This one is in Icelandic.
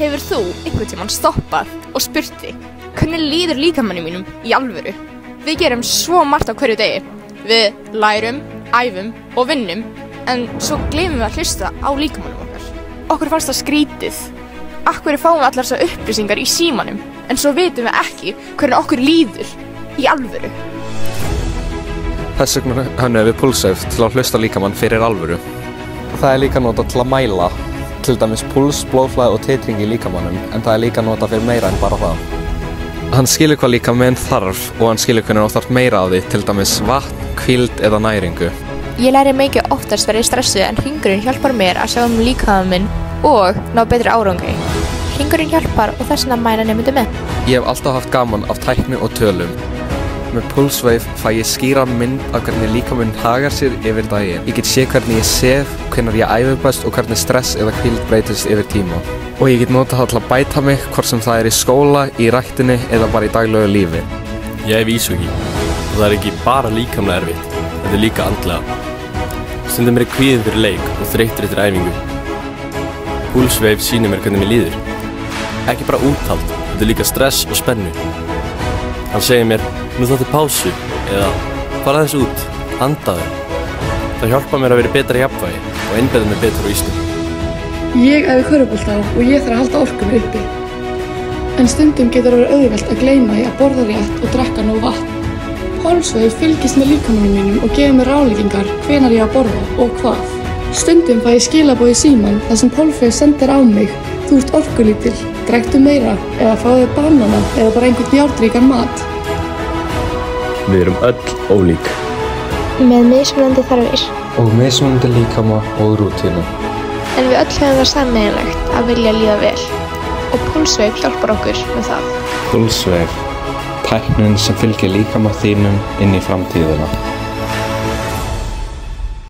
Hefur þú einhvern tímann stoppað og spurt þig, hvernig líður líkamanni mínum í alvöru? Við gerum svo margt á hverju degi. Við lærum, æfum og vinnum, en svo gleymum við að hlusta á líkamannum okkar. Okkur fannst það skrítið. Af hverju fáum við allar þessar upplýsingar í símanum, en svo vitum við ekki hvernig okkur líður í alvöru? Þess vegna hönnuðum við Pulswave til að hlusta á líkamann fyrir alvöru. Það er líka notað til að mæla, til dæmis púls, blóðflæði og titring í líkamannum, en það er líka notað fyrir meira en bara það. Hann skilur hvað líkaminn þarf og hann skilur hvernig hann þarf meira af því, til dæmis vatn, hvíld eða næringu. Ég læri mikið oftast verið stressuð en hringurinn hjálpar mér að sjá líkamann minn og ná betri árangri. Hringurinn hjálpar og þess vegna mæla nemendur með. Ég hef alltaf haft gaman af tækni og tölum. Með Pulswave fæ ég skýra mynd af hvernig líkaminn hagar sér yfir daginn. Ég get séð hvernig ég sef, hvenær ég æfi best og hvernig stress eða hvíld breytist yfir tíma. Og ég get notað það til að bæta mig, hvort sem það er í skóla, í ræktinni eða bara í daglegu lífi. Ég hef íshugi og það er ekki bara líkamlega erfitt, þetta er líka andlega. Stundum er ég kvíðinn fyrir leik og þreyttur eftir æfingu. Pulswave sýnir mér hvernig mér líður. Ekki bara úthald, þetta er líka stress og spennu. Hann segir mér, nú þáttu pásu, eða fara aðeins út, andaðu. Það hjálpar mér að vera betra í jafnvægi og einbeiða mig betur á ísnum. Ég æfi körfubolta og ég þarf að halda orkunni uppi. En stundum getur það verið auðvelt að gleyma í að borða rétt og drekka nóg vatn. Pulswave fylgist með líkamanum mínum og gefur mér ráðleggingar hvenær ég á að borða og hvað. Stundum fæ ég skilaboð í símann þar sem Pulswave sendir á mig, þú ert orkulítil, drektu meira eða fáðu banana eða bara einhvern járnríkan mat. Við erum öll ólík. Með mismunandi þarfir. Og mismunandi líkama og rútínu. En við öll höfum það sameiginlegt að vilja líða vel. Og Pulswave hjálpar okkur með það. Pulswave, tæknin sem fylgir líkama þínum inn í framtíðina.